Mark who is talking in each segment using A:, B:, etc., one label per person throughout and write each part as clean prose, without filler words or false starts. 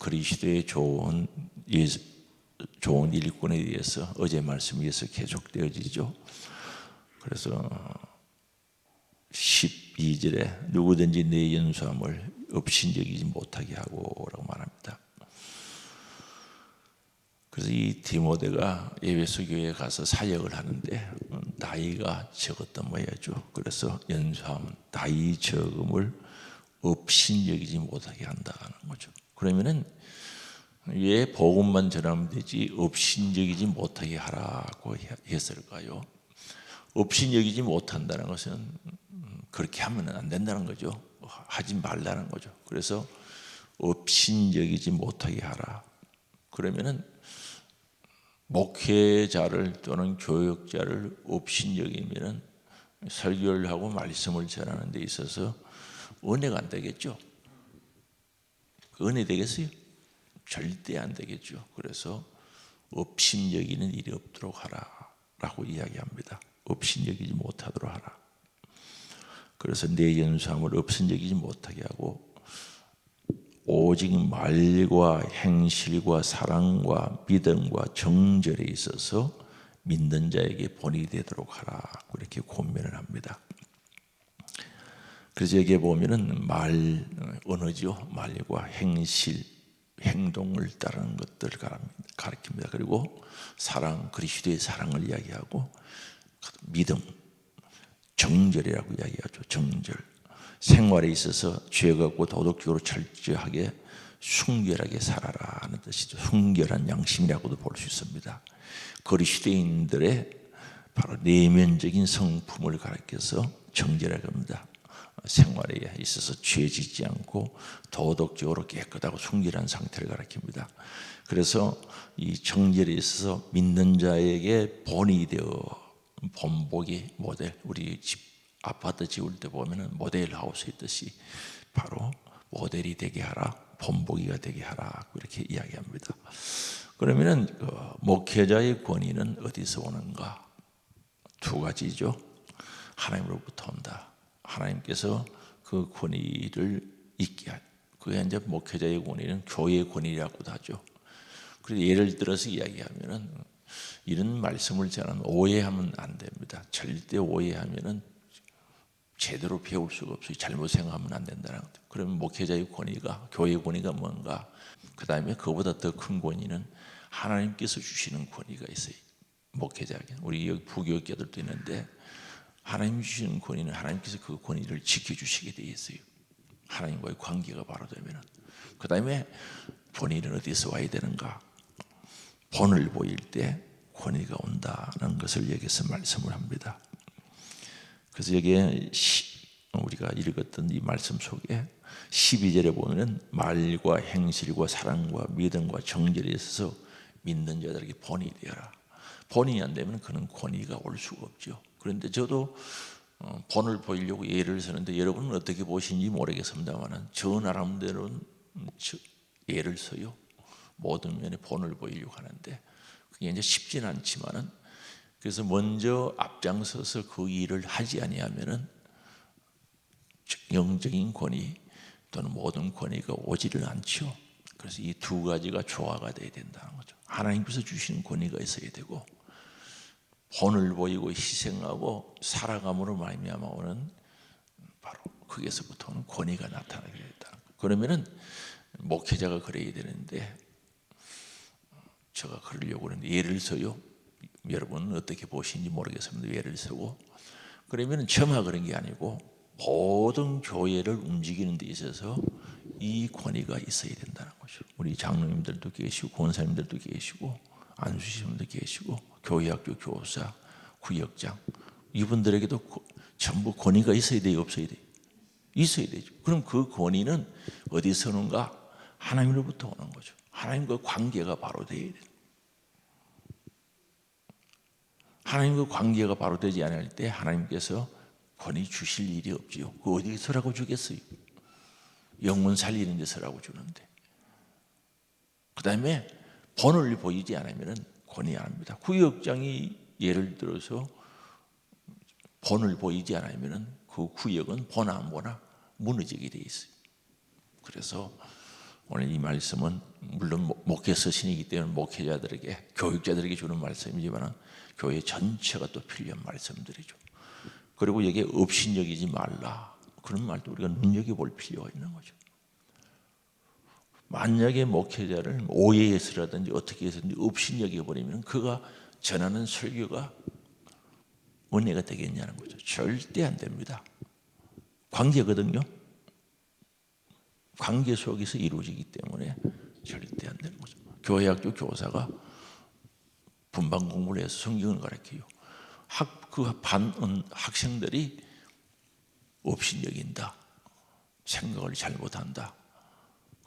A: 그리스도의 좋은 일꾼에 대해서 어제 말씀에 의해서 계속되어지죠. 그래서 12절에 누구든지 내 연수함을 업신여기지 못하게 하고라고 말합니다. 그래서 이 디모데가 에베소 교회에 가서 사역을 하는데 나이가 적었던 모양이죠. 그래서 연수함, 나이 적음을 업신여기지 못하게 한다는 거죠. 그러면은 왜 복음만 전하면 되지 업신여기지 못하게 하라고 했을까요? 업신여기지 못한다는 것은 그렇게 하면 안 된다는 거죠. 하지 말라는 거죠. 그래서 업신여기지 못하게 하라. 그러면은 목회자를 또는 교역자를 업신여기면은 설교를 하고 말씀을 전하는 데 있어서 은혜가 안 되겠죠. 은혜 되겠어요? 절대 안 되겠죠. 그래서 업신여기는 일이 없도록 하라라고 이야기합니다. 업신여기지 못하도록 하라. 그래서 내 연수함을 업신여기지 못하게 하고 오직 말과 행실과 사랑과 믿음과 정절에 있어서 믿는 자에게 본이 되도록 하라. 이렇게 권면을 합니다. 그래서 여기에 보면은 언어죠. 말과 행실, 행동을 따르는 것들을 가르칩니다. 그리고 사랑, 그리스도의 사랑을 이야기하고 믿음, 정절이라고 이야기하죠. 정절. 생활에 있어서 죄가 없고 도덕적으로 철저하게 순결하게 살아라 하는 뜻이죠. 순결한 양심이라고도 볼 수 있습니다. 그리스도인들의 바로 내면적인 성품을 가르쳐서 정결하게 합니다. 생활에 있어서 죄 짓지 않고 도덕적으로 깨끗하고 순결한 상태를 가르칩니다. 그래서 이 정결에 있어서 믿는 자에게 본이 되어 본보기 모델, 우리 집 아파트 지을 때 보면은 모델 하우스 있듯이 바로 모델이 되게 하라, 본보기가 되게 하라 이렇게 이야기합니다. 그러면은 목회자의 권위는 어디서 오는가? 두 가지죠. 하나님으로부터 온다. 하나님께서 그 권위를 있게 한. 그게 이제 목회자의 권위는 교회의 권위라고도 하죠. 그래서 예를 들어서 이야기하면은 이런 말씀을 저는 오해하면 안 됩니다. 절대 오해하면은 제대로 배울 수가 없어요. 잘못 생각하면 안 된다는 거죠. 그러면 목회자의 권위가, 교회의 권위가 뭔가? 그 다음에 그보다 더 큰 권위는 하나님께서 주시는 권위가 있어요. 목회자에게. 우리 여기 부교육자들도 있는데 하나님 주시는 권위는 하나님께서 그 권위를 지켜주시게 되어 있어요. 하나님과의 관계가 바로 되면은. 그 다음에 권위는 어디서 와야 되는가? 본을 보일 때 권위가 온다는 것을 여기서 말씀을 합니다. 그래서 여기에 우리가 읽었던 이 말씀 속에 12절에 보면 말과 행실과 사랑과 믿음과 정절에 있어서 믿는 자들에게 본이 되어라. 본이 안 되면 그는 권위가 올 수가 없죠. 그런데 저도 본을 보이려고 예를 서는데 여러분은 어떻게 보시는지 모르겠습니다만 저 나름대로는 예를 서요. 모든 면에 본을 보이려고 하는데 그게 이제 쉽지는 않지만은 그래서 먼저 앞장서서 그 일을 하지 아니하면은 영적인 권위 또는 모든 권위가 오지를 않죠. 그래서 이 두 가지가 조화가 돼야 된다는 거죠. 하나님께서 주시는 권위가 있어야 되고 본을 보이고 희생하고 살아감으로 말미암아 오는 바로 거기에서부터는 권위가 나타나게 된다는 거예요. 그러면은 목회자가 그래야 되는데 제가 그러려고 하는데 예를 서요. 여러분은 어떻게 보시는지 모르겠습니다. 예를 서고 그러면 저만 그런 게 아니고 모든 교회를 움직이는 데 있어서 이 권위가 있어야 된다는 거죠. 우리 장로님들도 계시고 권사님들도 계시고 안수님도 계시고 교회학교 교사, 구역장 이분들에게도 전부 권위가 있어야 돼요, 없어야 돼요? 있어야 되죠. 그럼 그 권위는 어디서 오는가? 하나님으로부터 오는 거죠. 하나님과 관계가 바로 돼야 돼요. 하나님과 관계가 바로 되지 않을 때 하나님께서 권위 주실 일이 없지요. 그 어디서라고 주겠어요? 영혼 살리는 데서라고 주는데. 그 다음에 본을 보이지 않으면 권위 안 합니다. 구역장이 예를 들어서 본을 보이지 않으면 그 구역은 보나 안 보나 무너지게 돼 있어요. 그래서 오늘 이 말씀은 물론 목회 서신이기 때문에 목회자들에게, 교육자들에게 주는 말씀이지만 교회 전체가 또 필요한 말씀들이죠. 그리고 여기에 업신여기지 말라, 그런 말도 우리가 눈여겨볼 필요가 있는 거죠. 만약에 목회자를 오해해서라든지 어떻게 해서든지 업신여겨버리면 그가 전하는 설교가 은혜가 되겠냐는 거죠. 절대 안 됩니다. 관계거든요. 관계 속에서 이루어지기 때문에 절대 안 되는 거죠. 교회학교 교사가 분반 공부를 해서 성경을 가르쳐요. 그 반 학생들이 업신여긴다, 생각을 잘못한다,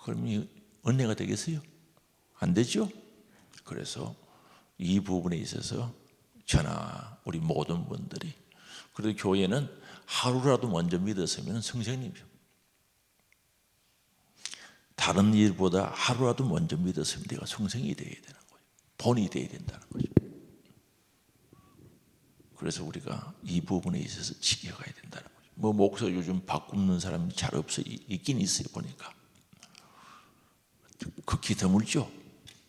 A: 그러면 은혜가 되겠어요? 안 되죠? 그래서 이 부분에 있어서 저나 우리 모든 분들이, 그래도 교회는 하루라도 먼저 믿었으면 성생님이죠. 다른 일보다 하루라도 먼저 믿었으면 내가 성생이 되어야 되는 거예요. 본이 되어야 된다는 거죠. 그래서 우리가 이 부분에 있어서 지켜가야 된다는 거죠. 뭐 목사 요즘 바꾸는 사람이 잘 없어, 있긴 있어요. 보니까 극히 드물죠.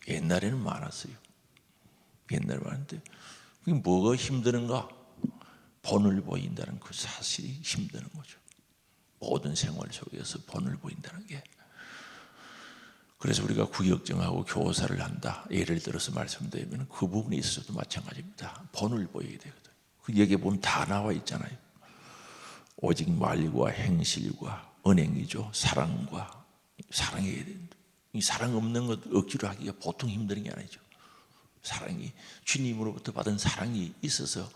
A: 옛날에는 많았어요. 옛날에 많은데 그게 뭐가 힘드는가? 본을 보인다는 그 사실이 힘드는 거죠. 모든 생활 속에서 본을 보인다는 게. 그래서 우리가 구역정하고 교사를 한다, 예를 들어서 말씀드리면 그 부분에 있어서도 마찬가지입니다. 본을 보여야 되거든요. 그 여기에 보면 다 나와 있잖아요. 오직 말과 행실과 은행이죠. 사랑과 사랑해야 된다. 이 사랑 없는 것 억지로 하기가 보통 힘든 게 아니죠. 사랑이 주님으로부터 받은 사랑이 있어서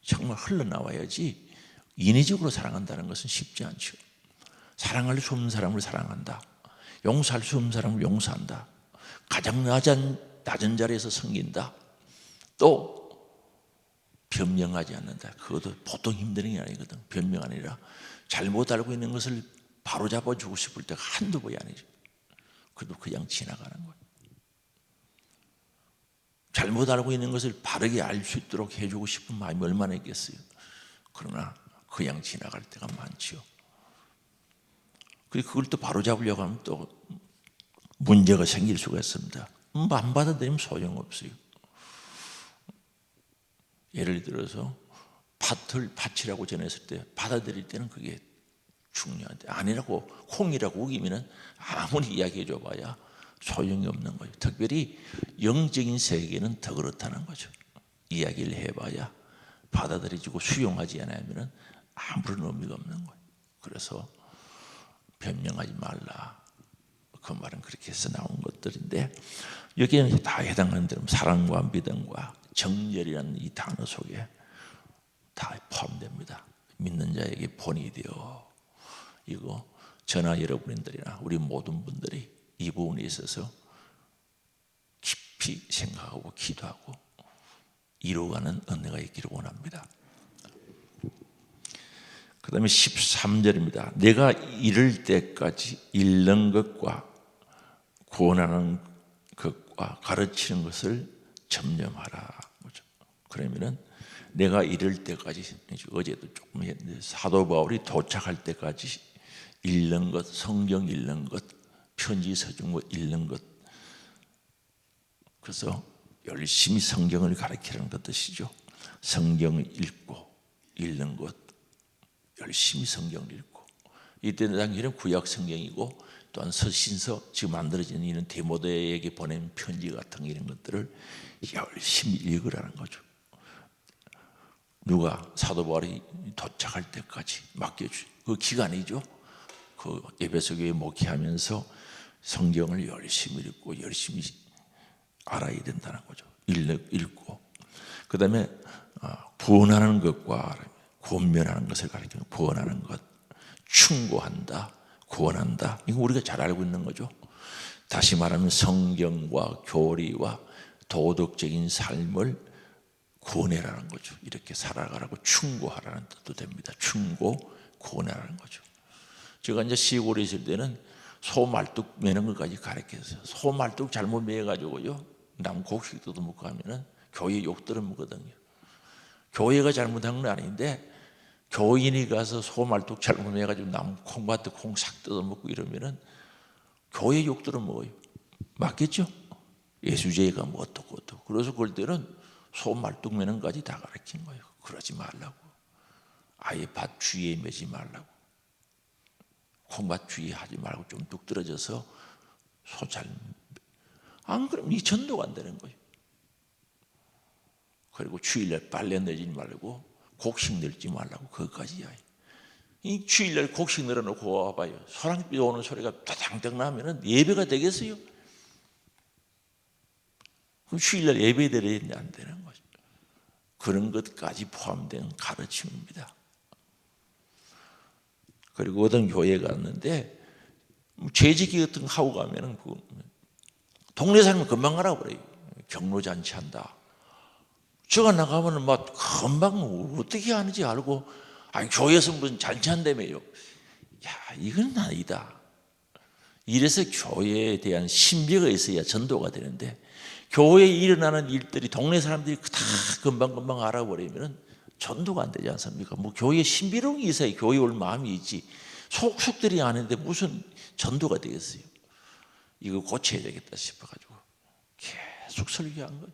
A: 정말 흘러나와야지, 인위적으로 사랑한다는 것은 쉽지 않죠. 사랑할 수 없는 사람을 사랑한다, 용서할 수 없는 사람을 용서한다, 가장 낮은 자리에서 섬긴다, 또 변명하지 않는다. 그것도 보통 힘든 게 아니거든. 변명 아니라 잘못 알고 있는 것을 바로잡아주고 싶을 때가 한두 번이 아니죠. 그래도 그냥 지나가는 거예요. 잘못 알고 있는 것을 바르게 알 수 있도록 해주고 싶은 마음이 얼마나 있겠어요. 그러나 그냥 지나갈 때가 많죠. 그걸 또 바로잡으려고 하면 또 문제가 생길 수가 있습니다. 안 받아들이면 소용없어요. 예를 들어서 팥이라고 전했을 때 받아들일 때는 그게 중요한데, 아니라고 콩이라고 우기면 아무리 이야기해 줘봐야 소용이 없는 거예요. 특별히 영적인 세계는 더 그렇다는 거죠. 이야기를 해봐야 받아들여지고 수용하지 않으면 아무런 의미가 없는 거예요. 그래서 변명하지 말라, 그 말은 그렇게 해서 나온 것들인데, 여기에는 다 해당하는 대로 사랑과 믿음과 정열이라는 이 단어 속에 다 포함됩니다. 믿는 자에게 본이 되어, 이거 저나 여러분들이나 우리 모든 분들이 이 부분에 있어서 깊이 생각하고 기도하고 이루어가는 은혜가 있기를 원합니다. 그 다음에 13절입니다. 내가 이를 때까지 읽는 것과 구원하는 것과 가르치는 것을 점령하라. 그러면은 내가 이를 때까지, 어제도 조금 했는데 사도 바울이 도착할 때까지 읽는 것, 성경 읽는 것, 편지 서준 것 읽는 것, 그래서 열심히 성경을 가르치라는 것 뜻이죠. 성경을 읽고 읽는 것, 열심히 성경을 읽고, 이때 당시에는 구약 성경이고 또한 서신서, 지금 만들어진 이는 디모데에게 보낸 편지 같은 이런 것들을 열심히 읽으라는 거죠. 누가? 사도 바울이 도착할 때까지 맡겨주, 그 기간이죠. 그 에베소 교회 목회하면서 성경을 열심히 읽고 열심히 알아야 된다는 거죠. 읽고, 그 다음에 구원하는 것과 권면하는 것을 가르치는, 구원하는 것, 충고한다, 구원한다, 이거 우리가 잘 알고 있는 거죠. 다시 말하면 성경과 교리와 도덕적인 삶을 구원해라는 거죠. 이렇게 살아가라고 충고하라는 뜻도 됩니다. 충고, 구원하라는 거죠. 제가 이제 시골에 있을 때는 소 말뚝 매는 것까지 가르쳤어요. 소 말뚝 잘못 매가지고요, 남 곡식 뜯어먹고 하면은 교회 욕 들어먹거든요. 교회가 잘못한 건 아닌데 교인이 가서 소 말뚝 잘못 매가지고 남 콩밭에 콩 싹 뜯어먹고 이러면은 교회 욕 들어먹어요. 맞겠죠? 예수제가 뭐 어떻고 어떻고. 그래서 그럴 때는 소 말뚝매는까지 다 가르친 거예요. 그러지 말라고. 아예 밭 주위에 매지 말라고. 콩밭 주위에 하지 말고 좀 뚝 떨어져서 소 잘. 안 그러면 이 전도가 안 되는 거예요. 그리고 주일날 빨래 내지 말고 곡식 늘지 말라고. 그것까지야. 이 주일날 곡식 늘어놓고 와봐요. 소랑비 오는 소리가 따당당 나면은 예배가 되겠어요? 그럼 주일날 예배 드려야 안 되는 거죠. 그런 것까지 포함된 가르침입니다. 그리고 어떤 교회 갔는데 재직기 같은 거 하고 가면은 동네 사람은 금방 가라고 그래요. 경로잔치 한다. 저가 나가면은 막 금방 어떻게 하는지 알고, 아니 교회에서 무슨 잔치 한다며요. 야, 이건 아니다. 이래서 교회에 대한 신비가 있어야 전도가 되는데, 교회에 일어나는 일들이 동네 사람들이 다 금방금방 알아버리면 전도가 안 되지 않습니까? 뭐 교회에 신비로운 게 있어야 교회 올 마음이 있지. 속속들이 아는데 무슨 전도가 되겠어요? 이거 고쳐야 되겠다 싶어가지고 계속 설교한 거예요.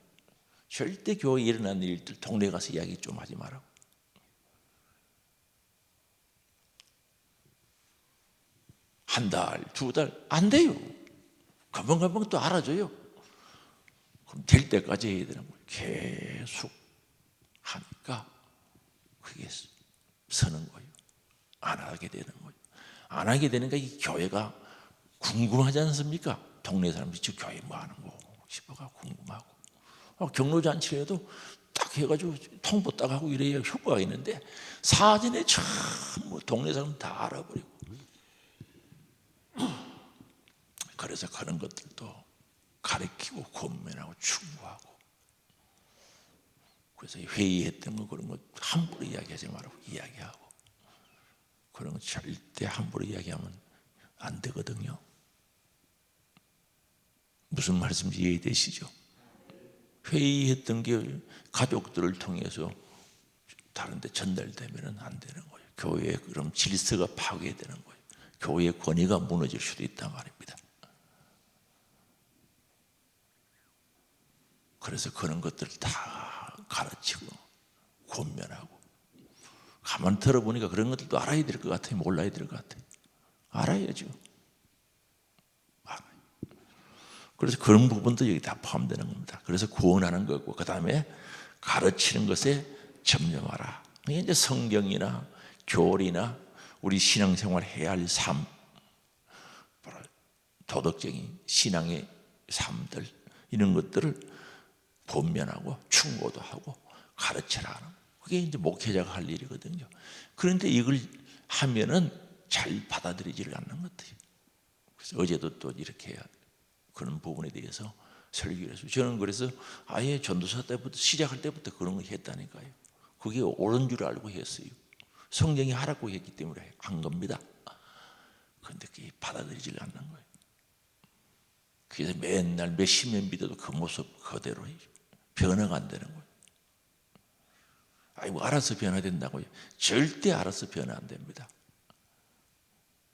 A: 절대 교회에 일어나는 일들 동네 가서 이야기 좀 하지 말라고. 한 달, 두 달 안 돼요. 금방금방 또 알아줘요. 그럼 될 때까지 해야 되는 거예요. 계속 하니까 그게 서는 거예요. 안 하게 되는 거예요. 안 하게 되니까 이 교회가 궁금하지 않습니까? 동네 사람들이 저 교회 뭐 하는 거 싶어가 궁금하고. 경로잔치에도 딱 해가지고 통보 딱 하고 이래야 효과가 있는데, 사전에 전부 동네 사람 다 알아버리고. 그래서 그런 것들도 가르치고 권면하고 충고하고. 그래서 회의했던 거 그런 거 함부로 이야기하지 말고 이야기하고. 그런 거 절대 함부로 이야기하면 안 되거든요. 무슨 말씀인지 이해되시죠? 회의했던 게 가족들을 통해서 다른 데 전달되면 안 되는 거예요. 교회의 그럼 질서가 파괴되는 거예요. 교회의 권위가 무너질 수도 있단 말입니다. 그래서 그런 것들을 다 가르치고 권면하고. 가만 들어보니까 그런 것들도 알아야 될 것 같아요? 몰라야 될 것 같아요? 알아야죠. 알아요. 그래서 그런 부분도 여기 다 포함되는 겁니다. 그래서 구원하는 거고, 그 다음에 가르치는 것에 점령하라. 이게 이제 성경이나 교리나 우리 신앙생활 해야 할 삶, 도덕적인 신앙의 삶들, 이런 것들을 권면하고 충고도 하고 가르치라. 그게 이제 목회자가 할 일이거든요. 그런데 이걸 하면은 잘 받아들이지를 않는 것 같아요. 그래서 어제도 또 이렇게 그런 부분에 대해서 설교를 했어요. 저는 그래서 아예 전도사 때부터 시작할 때부터 그런 거 했다니까요. 그게 옳은 줄 알고 했어요. 성경이 하라고 했기 때문에 한 겁니다. 그런데 그게 받아들이질 않는 거예요. 그래서 맨날 몇십 년 믿어도 그 모습 그대로 변화가 안 되는 거예요. 아이고 알아서 변화된다고요? 절대 알아서 변화 안 됩니다.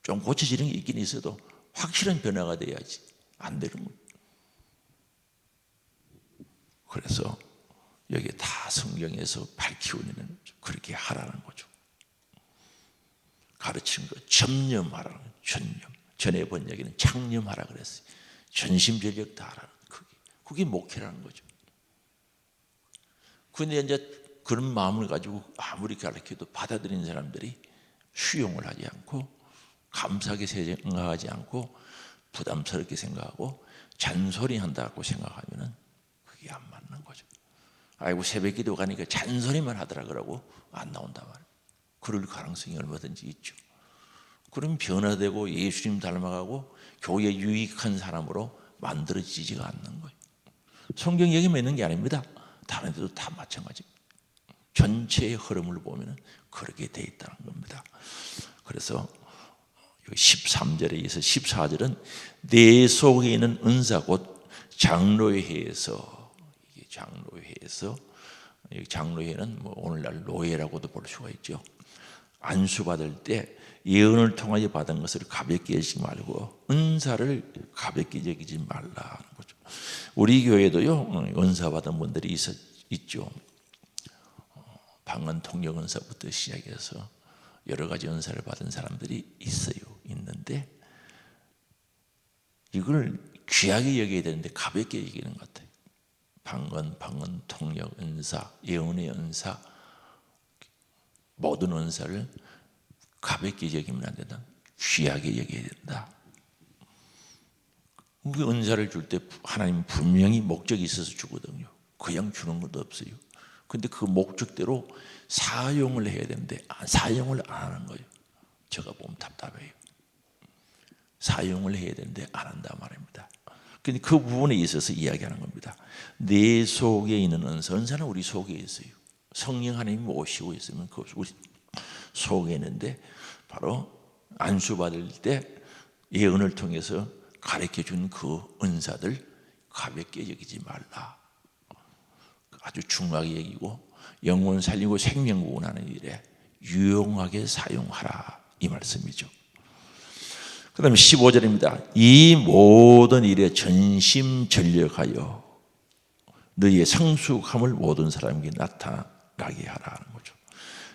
A: 좀 고쳐지는 게 있긴 있어도 확실한 변화가 돼야지 안 되는 거예요. 그래서 여기 다 성경에서 밝히고 있는 그렇게 하라는 거죠. 가르치는 거 전념하라는 거예요. 전념. 전에 번역에는 창념하라 그랬어요. 전심전력 다 하라는 그게 목회라는 거죠. 그런데 이제 그런 마음을 가지고 아무리 가르쳐도 받아들이는 사람들이 수용을 하지 않고 감사하게 생각하지 않고 부담스럽게 생각하고 잔소리한다고 생각하면 그게 안 맞는 거죠. 아이고 새벽기도 가니까 잔소리만 하더라 그러고 안 나온단 말이에요. 그럴 가능성이 얼마든지 있죠. 그럼 변화되고 예수님 닮아가고 교회에 유익한 사람으로 만들어지지가 않는 거예요. 성경 얘기만 있는 게 아닙니다. 다른 데도 다 마찬가지입니다. 전체의 흐름을 보면 그렇게 돼 있다는 겁니다. 그래서 13절에 이어서 14절은 내 속에 있는 은사 곧 장로회에서, 이게 장로회에서, 장로회는 뭐 오늘날 노예라고도 볼 수가 있죠. 안수받을 때 예언을 통하여 받은 것을 가볍게 여기지 말고 은사를 가볍게 여기지 말라는 거죠. 우리 교회도요, 은사 받은 분들이 있죠. 방언 통역 은사부터 시작해서 여러 가지 은사를 받은 사람들이 있는데 이걸 귀하게 여겨야 되는데 가볍게 여기는 것 같아요. 방언 통역 은사, 예언의 은사, 모든 은사를 가볍게 여기면 안 된다. 귀하게 여겨야 된다. 그 은사를 줄 때 하나님은 분명히 목적이 있어서 주거든요. 그냥 주는 것도 없어요. 근데 그 목적대로 사용을 해야 되는데 사용을 안 하는 거예요. 제가 보면 답답해요. 사용을 해야 되는데 안 한다 말입니다. 근데 그 부분에 있어서 이야기하는 겁니다. 내 속에 있는 은사는 우리 속에 있어요. 성령 하나님이 오시고 있으면 그 우리 속에 있는데 바로 안수 받을 때 예언을 통해서 가르쳐 준 그 은사들 가볍게 여기지 말라. 아주 중하게 여기고 영혼 살리고 생명 구원하는 일에 유용하게 사용하라, 이 말씀이죠. 그 다음에 15절입니다. 이 모든 일에 전심전력하여 너희의 성숙함을 모든 사람에게 나타나게 하라는 거죠.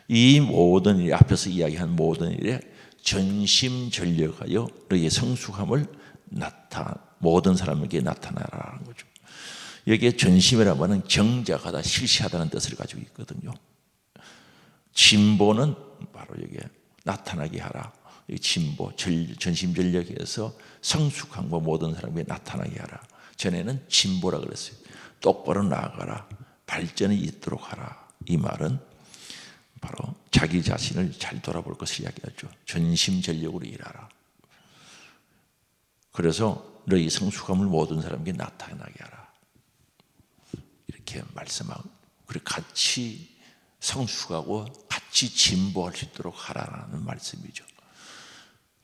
A: 이 모든 일, 앞에서 이야기한 모든 일에 전심전력하여 너희의 성숙함을 모든 사람에게 나타나라는 거죠. 여기에 전심이라는 말은 정작하다, 실시하다는 뜻을 가지고 있거든요. 진보는 바로 여기에 나타나게 하라. 진보, 전심전력에서 성숙함과 모든 사람에게 나타나게 하라. 전에는 진보라 그랬어요. 똑바로 나아가라. 발전이 있도록 하라. 이 말은 바로 자기 자신을 잘 돌아볼 것을 이야기하죠. 전심전력으로 일하라. 그래서 너희 성숙함을 모든 사람에게 나타나게 하라. 이렇게 말씀하고, 그리고 같이 성숙하고 같이 진보할 수 있도록 하라는 말씀이죠.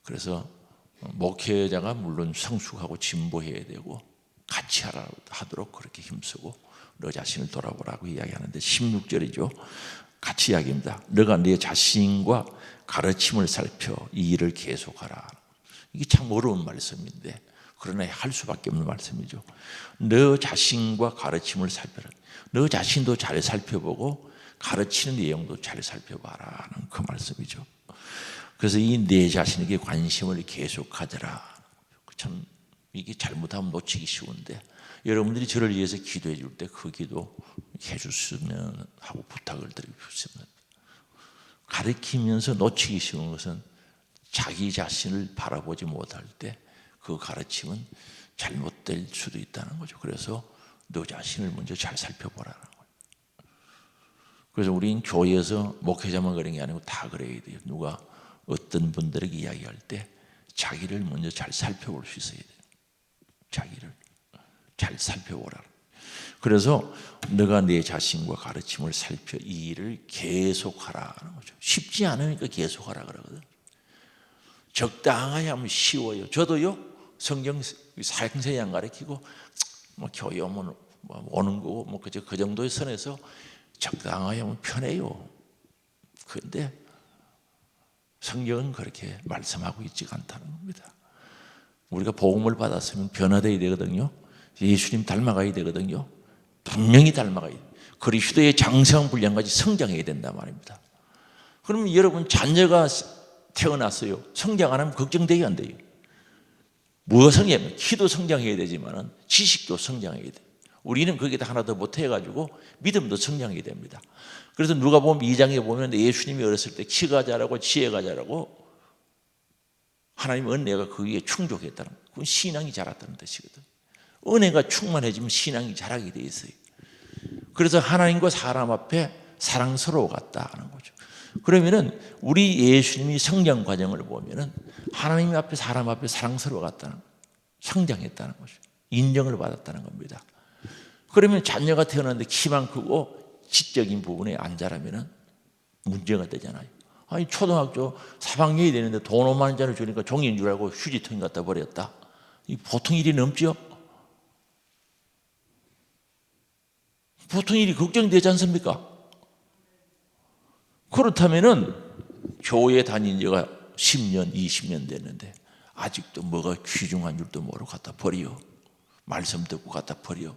A: 그래서 목회자가 물론 성숙하고 진보해야 되고 같이 하도록 그렇게 힘쓰고 너 자신을 돌아보라고 이야기하는데 16절이죠. 같이 이야기합니다. 너가 네 자신과 가르침을 살펴 이 일을 계속하라. 이게 참 어려운 말씀인데 그러나 할 수밖에 없는 말씀이죠. 너 자신과 가르침을 살펴라. 너 자신도 잘 살펴보고 가르치는 내용도 잘 살펴봐라는 그 말씀이죠. 그래서 이 내 자신에게 관심을 계속 가져라. 참 이게 잘못하면 놓치기 쉬운데 여러분들이 저를 위해서 기도해 줄 때 그 기도 해줬으면 하고 부탁을 드리고 싶습니다. 가르치면서 놓치기 쉬운 것은 자기 자신을 바라보지 못할 때 그 가르침은 잘못될 수도 있다는 거죠. 그래서 너 자신을 먼저 잘 살펴보라는 거예요. 그래서 우리는 교회에서 목회자만 그런 게 아니고 다 그래야 돼요. 누가 어떤 분들에게 이야기할 때 자기를 먼저 잘 살펴볼 수 있어야 돼요. 자기를 잘 살펴보라. 그래서 너가 내 자신과 가르침을 살펴 이 일을 계속하라는 거죠. 쉽지 않으니까 계속하라 그러거든. 적당하게 하면 쉬워요. 저도요 성경 상세히 안 가르치고 뭐 교회 오면 뭐 오는 거고 뭐 그 정도의 선에서 적당하게 하면 편해요. 그런데 성경은 그렇게 말씀하고 있지가 않다는 겁니다. 우리가 복음을 받았으면 변화되어야 되거든요. 예수님 닮아가야 되거든요. 분명히 닮아가야 돼요. 그리스도의 장성 분량까지 성장해야 된단 말입니다. 그러면 여러분 자녀가 태어났어요. 성장 안 하면 걱정되게 안 돼요. 무엇 성장하면 키도 성장해야 되지만 지식도 성장해야 돼요. 우리는 거기다 하나 더 못해가지고 믿음도 성장해야 됩니다. 그래서 누가 보면 2장에 보면 예수님이 어렸을 때 키가 자라고 지혜가 자라고 하나님의 은혜가 그 위에 충족했다는 거예요. 그건 신앙이 자랐다는 뜻이거든. 은혜가 충만해지면 신앙이 자라게 돼 있어요. 그래서 하나님과 사람 앞에 사랑스러워갔다는 거죠. 그러면은 우리 예수님이 성장 과정을 보면은 하나님 앞에 사람 앞에 사랑스러워갔다는 거예요. 성장했다는 거죠. 인정을 받았다는 겁니다. 그러면 자녀가 태어났는데 키만 크고 지적인 부분에 안 자라면은 문제가 되잖아요. 아니 초등학교 3학년이 되는데 돈 5만 원짜리 주니까 종이인 줄 알고 휴지통에 갖다 버렸다. 이 보통 일이 넘죠? 보통 일이 걱정되지 않습니까? 그렇다면은 교회 다닌 지가 10년, 20년 됐는데 아직도 뭐가 귀중한 줄도 모르고 갖다 버려. 말씀 듣고 갖다 버려.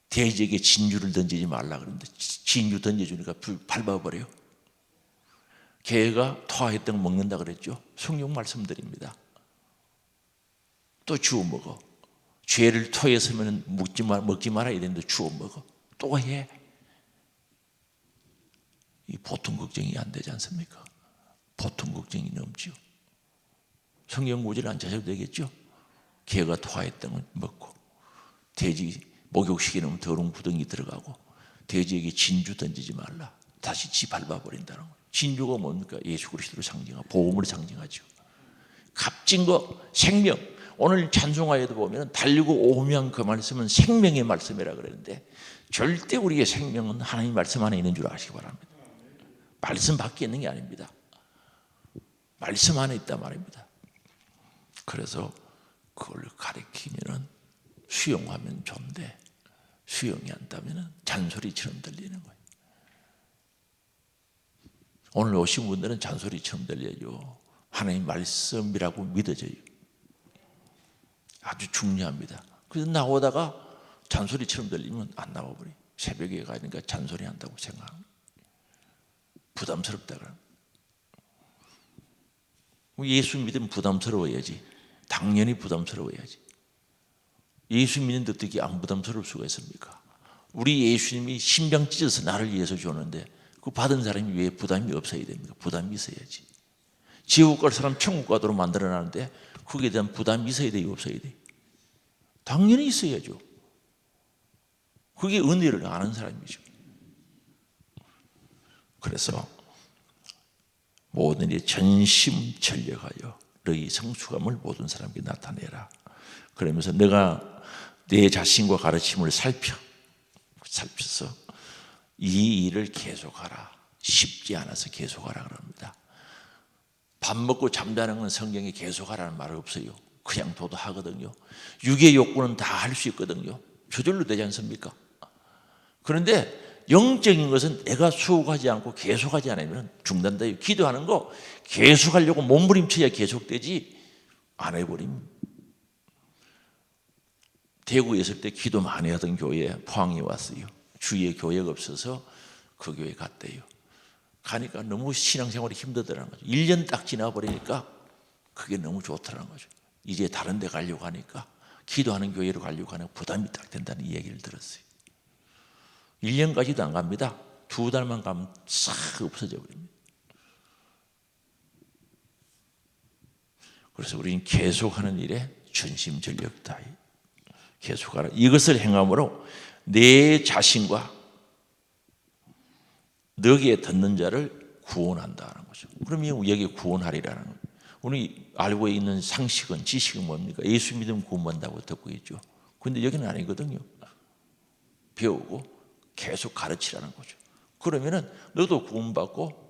A: 돼지에게 진주를 던지지 말라 그러는데 진주 던져주니까 밟아버려. 개가 토하했던 거 먹는다 그랬죠. 성경 말씀드립니다. 또 주워 먹어. 죄를 토했으면 먹지 말아야 되는데 주워 먹어. 또 해. 이 보통 걱정이 안 되지 않습니까? 보통 걱정이 넘지요. 성경 구절 안 찾아도 되겠죠? 개가 토하했던 걸 먹고 돼지 목욕시켜 놓으면 더러운 구덩이 들어가고 돼지에게 진주 던지지 말라. 다시 지 밟아버린다는 거예요. 진주가 뭡니까? 예수 그리스도를 상징하고 복음을 상징하죠. 값진 거 생명. 오늘 찬송화에도 보면 달리고 오면 그 말씀은 생명의 말씀이라 그러는데 절대 우리의 생명은 하나님 말씀 안에 있는 줄 아시기 바랍니다. 말씀 밖에 있는 게 아닙니다. 말씀 안에 있단 말입니다. 그래서 그걸 가리키면은 수용하면 좋은데 수용이 안 되면 잔소리처럼 들리는 거예요. 오늘 오신 분들은 잔소리처럼 들려요. 하나님 말씀이라고 믿어져요. 아주 중요합니다. 그래서 나오다가 잔소리처럼 들리면 안 나와버려요. 새벽에 가니까 잔소리 한다고 생각합니다. 부담스럽다 그러면 예수 믿으면 부담스러워야지. 당연히 부담스러워야지. 예수 믿는데 어떻게 안 부담스러울 수가 있습니까? 우리 예수님이 심장 찢어서 나를 위해서 줬는데 그 받은 사람이 왜 부담이 없어야 됩니까? 부담이 있어야지. 지옥 갈 사람 천국 가도록 만들어놨는데 거기에 대한 부담이 있어야 돼요? 없어야 돼요? 당연히 있어야죠. 그게 은혜를 아는 사람이죠. 그래서 모든 일에 전심전력하여 너희 성숙함을 모든 사람에게 나타내라. 그러면서 내가 내 자신과 가르침을 살펴서 이 일을 계속하라. 쉽지 않아서 계속하라 그럽니다. 밥 먹고 잠자는 건 성경에 계속하라는 말 없어요. 그냥 둬도 하거든요. 육의 욕구는 다 할 수 있거든요. 저절로 되지 않습니까? 그런데 영적인 것은 내가 수고하지 않고 계속하지 않으면 중단다. 기도하는 거 계속하려고 몸부림쳐야 계속되지 안 해버리면. 대구에 있을 때 기도 많이 하던 교회에 포항에 왔어요. 주위에 교회가 없어서 그 교회 갔대요. 가니까 너무 신앙생활이 힘들더라는 거죠. 1년 딱 지나버리니까 그게 너무 좋더라는 거죠. 이제 다른 데 가려고 하니까 기도하는 교회로 가려고 하니까 부담이 딱 된다는 이야기를 들었어요. 1년까지도 안 갑니다. 2달만 가면 싹 없어져 버립니다. 그래서 우리는 계속하는 일에 전심전력 다해 계속하라. 이것을 행함으로 내 자신과 너기에 듣는 자를 구원한다는 거죠. 그러면 여기 구원하리라는 거예요. 우리 알고 있는 상식은 지식은 뭡니까? 예수 믿으면 구원받는다고 듣고 있죠. 그런데 여기는 아니거든요. 배우고 계속 가르치라는 거죠. 그러면은 너도 구원받고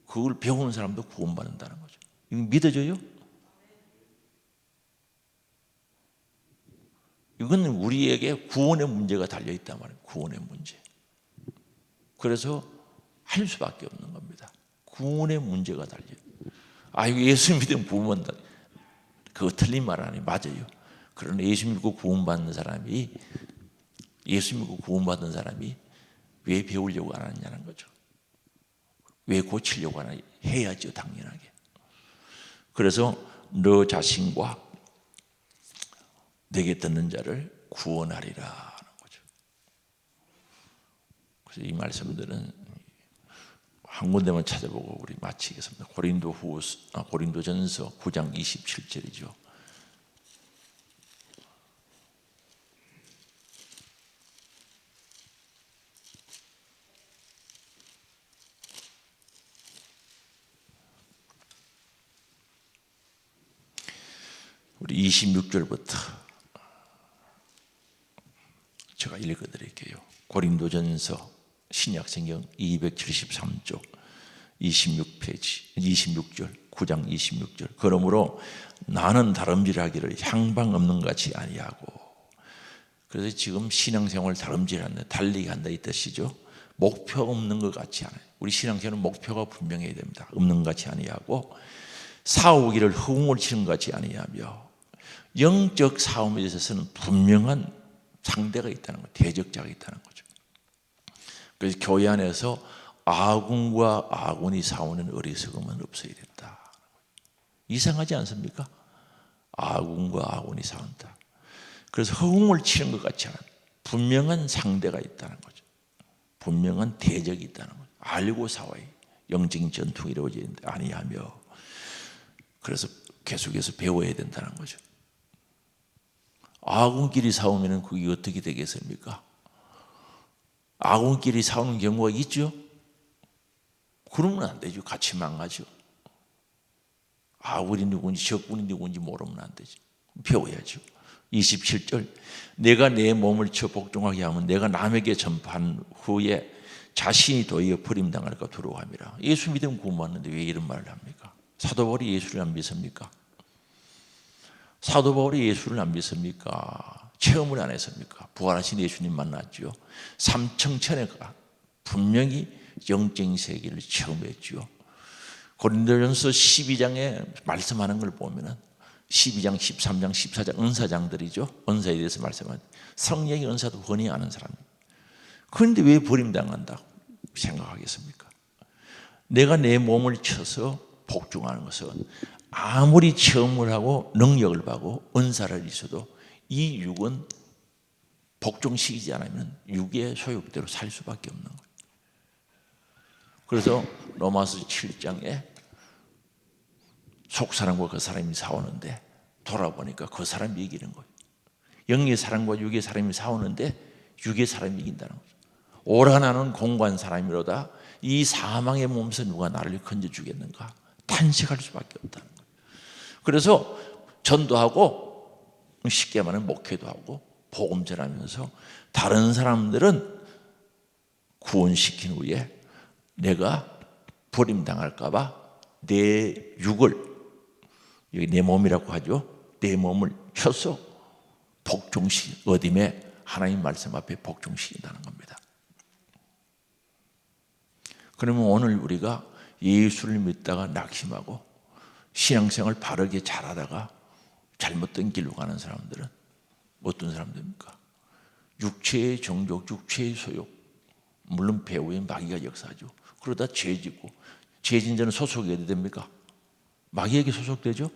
A: 그걸 배우는 사람도 구원받는다는 거죠. 이거 믿어져요? 이건 우리에게 구원의 문제가 달려있단 말이에요. 구원의 문제. 그래서 할 수밖에 없는 겁니다. 구원의 문제가 달려요. 이거 예수 믿으면 구원받는다. 그거 틀린 말 아니에요. 맞아요. 그러나 예수 믿고 구원받는 사람이 예수 믿고 구원받은 사람이 왜 배우려고 안 하느냐는 거죠. 왜 고치려고 하나 해야죠. 당연하게. 그래서 너 자신과 내게 듣는 자를 구원하리라 하는 거죠. 그래서 이 말씀들은 한 군데만 찾아보고 우리 마치겠습니다. 고린도전서 9장 27절이죠. 우리 26절부터 제가 읽어드릴게요. 고린도전서 신약성경 273쪽 26페이지 26절 9장 26절. 그러므로 나는 다름질하기를 향방 없는 같이 아니하고. 그래서 지금 신앙생활 다름질한다, 달리기 한다 이 뜻이죠. 목표가 없는 것 같지 않아요. 우리 신앙생활은 목표가 분명해야 됩니다. 없는 것 같이 아니하고 싸우기를 허공을 치는 것 같이 아니하며 영적 싸움에 있어서는 분명한 상대가 있다는 거예요. 대적자가 있다는 거죠. 그래서 교회 안에서 아군과 아군이 싸우는 어리석음은 없어야 된다. 이상하지 않습니까? 아군과 아군이 싸운다. 그래서 허공을 치는 것 같지 않아요. 분명한 상대가 있다는 거죠. 분명한 대적이 있다는 거죠. 알고 싸워야 영적인 전투가 이루어지는데 아니하며, 그래서 계속해서 배워야 된다는 거죠. 아군끼리 싸우면 그게 어떻게 되겠습니까? 아군끼리 싸우는 경우가 있죠? 그러면 안 되죠. 같이 망하죠. 아군이 누군지 적군이 누군지 모르면 안 되죠. 배워야죠. 27절, 내가 내 몸을 쳐 복종하게 하면 내가 남에게 전파한 후에 자신이 도리어 버림당할까 두려워함이라. 예수 믿으면 구원받는데 왜 이런 말을 합니까? 사도 바울이 예수를 안 믿습니까? 사도 바울이 예수를 안 믿습니까? 체험을 안 했습니까? 부활하신 예수님 만났죠. 삼청천회가 분명히 영적인 세계를 체험했죠. 고린도전서 12장에 말씀하는 걸 보면은 12장, 13장, 14장 은사장들이죠. 은사에 대해서 말씀하는 성령의 은사도 훤히 아는 사람입니다. 그런데 왜 버림당한다고 생각하겠습니까? 내가 내 몸을 쳐서 복종하는 것은 아무리 체험을 하고 능력을 받고 은사를 있어도 이 육은 복종시키지 않으면 육의 소욕대로 살 수밖에 없는 거예요. 그래서 로마서 7장에 속사람과 그 사람이 싸우는데 돌아보니까 그 사람이 이기는 거예요. 영의 사람과 육의 사람이 싸우는데 육의 사람이 이긴다는 거죠. 오라 나는 공고한 사람이로다. 이 사망의 몸에서 누가 나를 건져주겠는가? 탄식할 수밖에 없다는 거예요. 그래서 전도하고 쉽게 말하면 목회도 하고 복음 전하면서 다른 사람들은 구원시킨 후에 내가 버림당할까 봐 내 육을, 여기 내 몸이라고 하죠. 내 몸을 쳐서 어둠에 하나님 말씀 앞에 복종시킨다는 겁니다. 그러면 오늘 우리가 예수를 믿다가 낙심하고 신앙생활 바르게 잘하다가 잘못된 길로 가는 사람들은 어떤 사람들입니까? 육체의 정욕, 육체의 소욕, 물론 배후에 마귀가 역사하죠. 그러다 죄짓고, 죄진 자는 소속이 어디 됩니까? 마귀에게 소속되죠.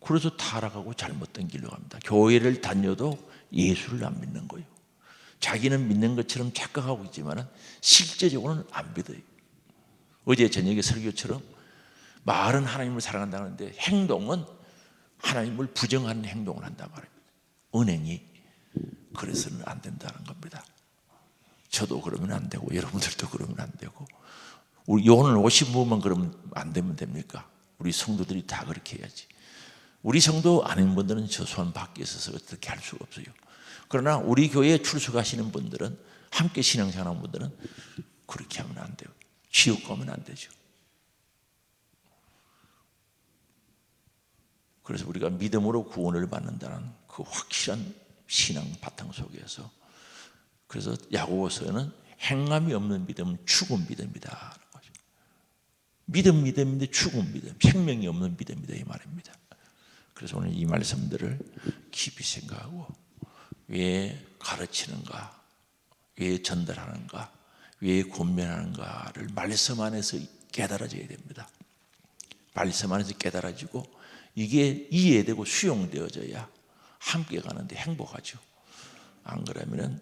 A: 그래서 타락하고 잘못된 길로 갑니다. 교회를 다녀도 예수를 안 믿는 거예요. 자기는 믿는 것처럼 착각하고 있지만 실제적으로는 안 믿어요. 어제 저녁에 설교처럼 말은 하나님을 사랑한다는데 행동은 하나님을 부정하는 행동을 한단 말입니다. 은행이 그래서는 안 된다는 겁니다. 저도 그러면 안 되고 여러분들도 그러면 안 되고 우리 오늘 오신 분만 그러면 안 되면 됩니까? 우리 성도들이 다 그렇게 해야지. 우리 성도 아닌 분들은 저 소원 밖에 있어서 어떻게 할 수가 없어요. 그러나 우리 교회에 출석하시는 분들은, 함께 신앙생활하는 분들은 그렇게 하면 안 돼요. 지옥 가면 안 되죠. 그래서 우리가 믿음으로 구원을 받는다는 그 확실한 신앙 바탕 속에서, 그래서 야고보서는 행함이 없는 믿음은 죽은 믿음이다. 믿음인데 죽은 믿음, 생명이 없는 믿음이다 이 말입니다. 그래서 오늘 이 말씀들을 깊이 생각하고 왜 가르치는가, 왜 전달하는가, 왜 권면하는가를 말씀 안에서 깨달아져야 됩니다. 말씀 안에서 깨달아지고 이게 이해되고 수용되어져야 함께 가는데 행복하죠. 안 그러면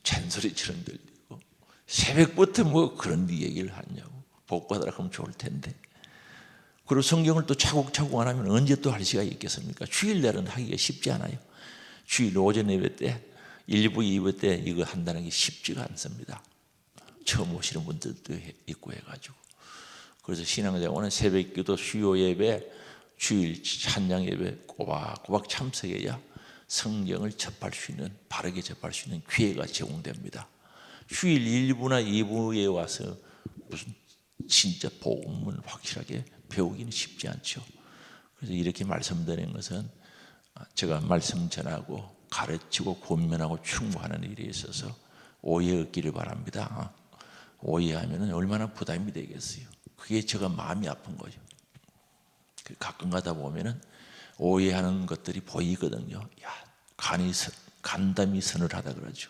A: 잔소리처럼 들리고 새벽부터 뭐 그런 얘기를 하냐고 복받으라 하면 좋을 텐데, 그리고 성경을 또 차곡차곡 안 하면 언제 또 할 시간이 있겠습니까? 주일날은 하기가 쉽지 않아요. 주일 오전 예배 때 1부 2부 때 이거 한다는 게 쉽지가 않습니다. 처음 오시는 분들도 있고 해가지고. 그래서 신앙생활은 새벽기도, 수요 예배, 주일 찬양 예배 꼬박꼬박 참석해야 성경을 접할 수 있는, 바르게 접할 수 있는 기회가 제공됩니다. 주일 1부나 2부에 와서 무슨 진짜 복음을 확실하게 배우기는 쉽지 않죠. 그래서 이렇게 말씀드리는 것은 제가 말씀 전하고 가르치고 권면하고 충고하는 일에 있어서 오해 없기를 바랍니다. 오해하면 얼마나 부담이 되겠어요. 그게 제가 마음이 아픈 거죠. 가끔 가다 보면은 오해하는 것들이 보이거든요. 야, 간담이 서늘하다 그러죠.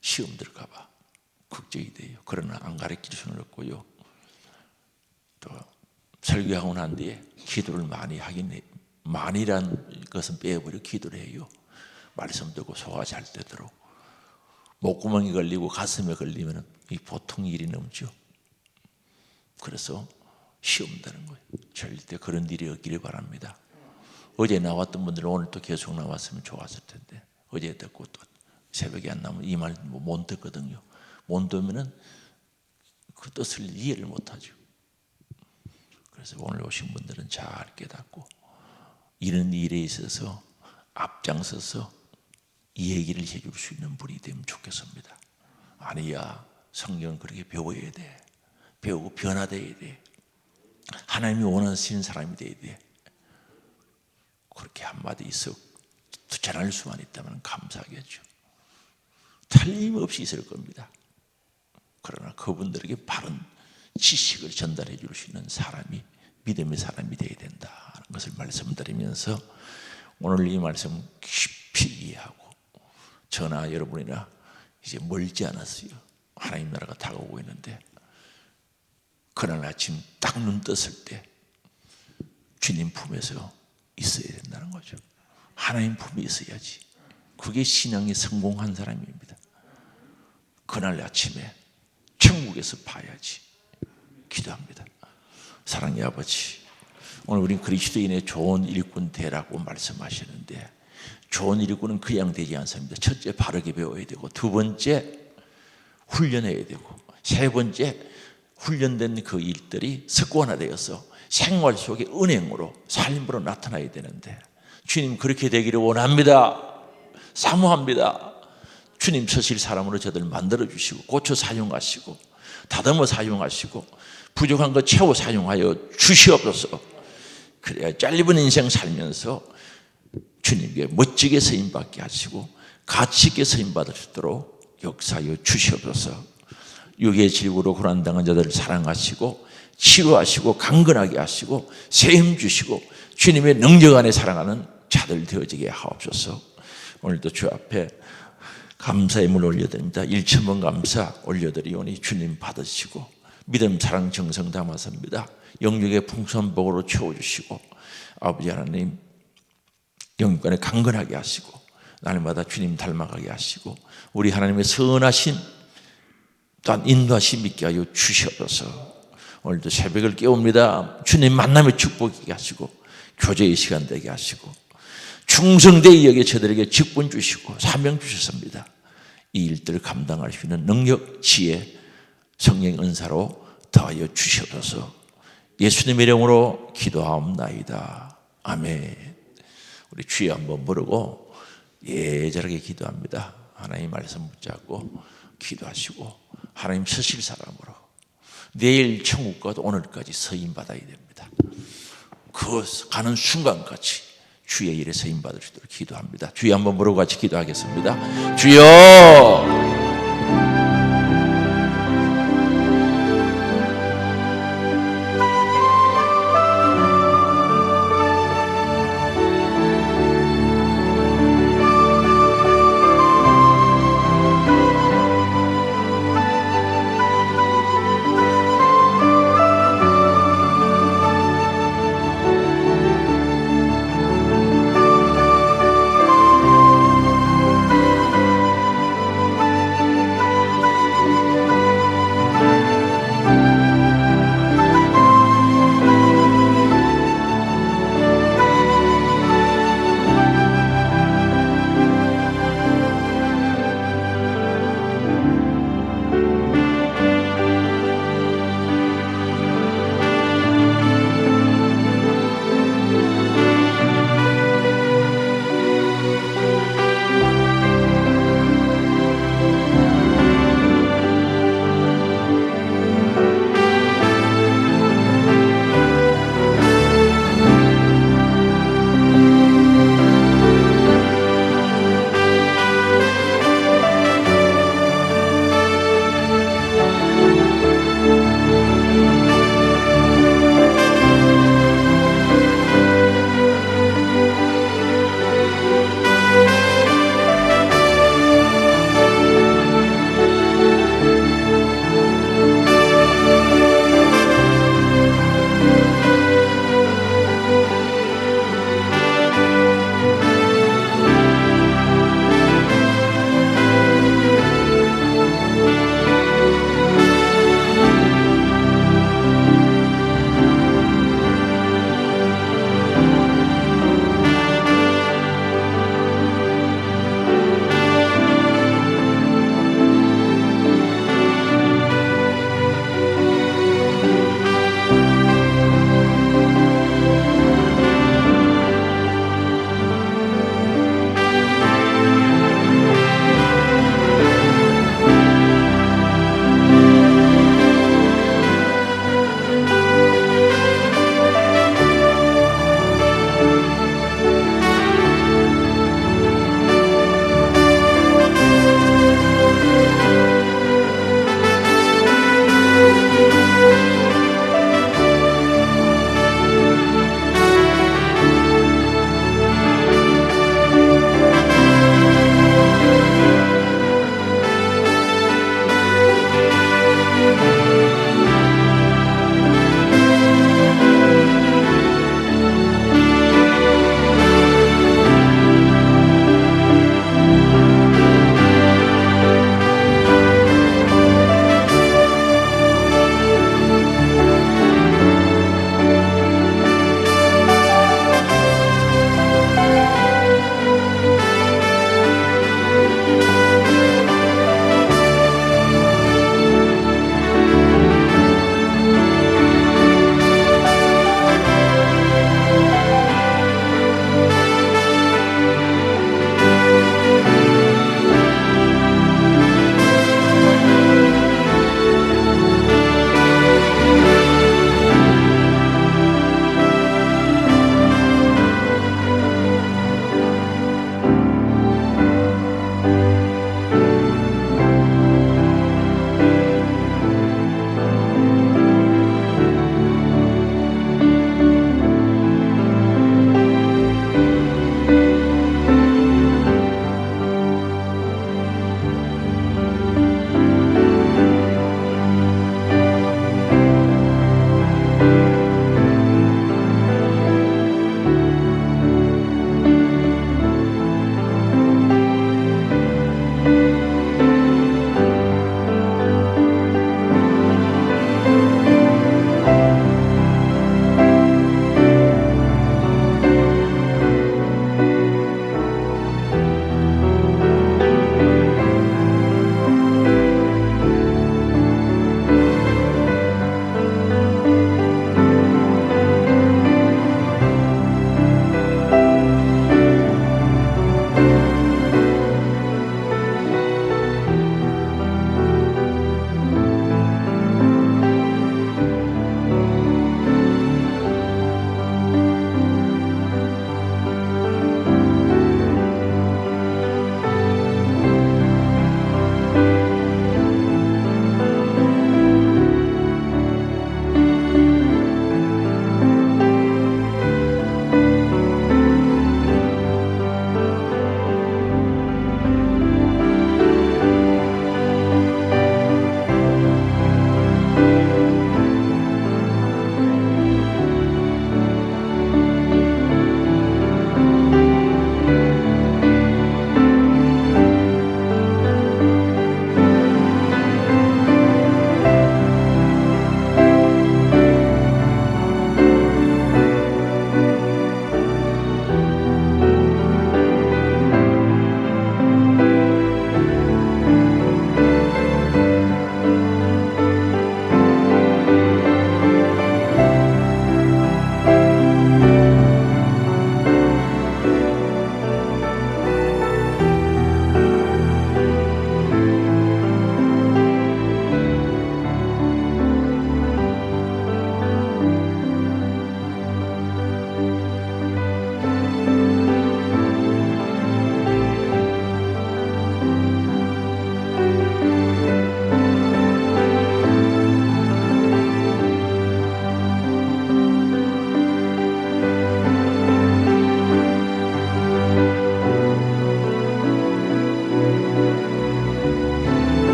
A: 시험 들까봐 걱정이 돼요. 그러나 안 가르칠 수는 없고요. 또 설교하고 난 뒤에 기도를 많이 하긴 해요. 많이란 것은 빼버려 기도를 해요. 말씀 듣고 소화 잘 되도록. 목구멍이 걸리고 가슴에 걸리면 이 보통 일이 넘죠. 그래서 시험 드는 거예요. 절대 그런 일이 없기를 바랍니다. 어제 나왔던 분들은 오늘 또 계속 나왔으면 좋았을 텐데 어제 듣고 또 새벽에 안 나오면 이 말 못 듣거든요. 못 듣으면 그 뜻을 이해를 못하죠. 그래서 오늘 오신 분들은 잘 깨닫고 이런 일에 있어서 앞장서서 이 얘기를 해줄 수 있는 분이 되면 좋겠습니다. 아니야, 성경은 그렇게 배워야 돼. 배우고 변화돼야 돼. 하나님이 원하시는 사람이 돼야 돼. 그렇게 한마디 있어 전할 수만 있다면 감사하겠죠. 틀림없이 있을 겁니다. 그러나 그분들에게 바른 지식을 전달해 줄 수 있는 사람이, 믿음의 사람이 되어야 된다는 것을 말씀드리면서 오늘 이 말씀 깊이 이해하고 저나 여러분이나 이제 멀지 않았어요. 하나님 나라가 다가오고 있는데 그날 아침 딱 눈 떴을 때 주님 품에서 있어야 된다는 거죠. 하나님 품에 있어야지. 그게 신앙이 성공한 사람입니다. 그날 아침에 천국에서 봐야지. 기도합니다. 사랑의 아버지, 오늘 우리 그리스도인의 좋은 일꾼 되라고 말씀하시는데 좋은 일꾼은 그냥 되지 않습니다. 첫째, 바르게 배워야 되고, 두 번째, 훈련해야 되고, 세 번째, 훈련된 그 일들이 습관화되어서 생활 속에 은행으로 삶으로 나타나야 되는데 주님 그렇게 되기를 원합니다. 사모합니다. 주님 서실 사람으로 저들 만들어 주시고 고쳐 사용하시고 다듬어 사용하시고 부족한 것 채워 사용하여 주시옵소서. 그래야 짧은 인생 살면서 주님께 멋지게 쓰임받게 하시고 가치 있게 쓰임받을 수 있도록 역사하여 주시옵소서. 육의 질구로 고난당한 자들을 사랑하시고 치유하시고 강건하게 하시고 세임 주시고 주님의 능력 안에 살아가는 자들 되어지게 하옵소서. 오늘도 주 앞에 감사의 물 올려드립니다. 1,000번 감사 올려드리오니 주님 받으시고 믿음 사랑 정성 담아서입니다. 영육의 풍성한 복으로 채워주시고 아버지 하나님 영육간에 강건하게 하시고 날마다 주님 닮아가게 하시고 우리 하나님의 선하신 또한 인도하심 있게 하여 주시옵소서. 오늘도 새벽을 깨웁니다. 주님 만남의 축복이게 하시고 교제의 시간 되게 하시고 충성되이 여겨 저들에게 직분 주시고 사명 주셨습니다. 이 일들을 감당할 수 있는 능력, 지혜, 성령의 은사로 더하여 주시옵소서. 예수님의 이름으로 기도하옵나이다. 아멘. 우리 주여 한번 부르고 예절하게 기도합니다. 하나님 말씀 붙잡고 기도하시고 하나님 서실 사람으로 내일 천국 가도 오늘까지 서임 받아야 됩니다. 그 가는 순간까지 주의 일에 서임 받을 수 있도록 기도합니다. 주여 한번 부르고 같이 기도하겠습니다. 주여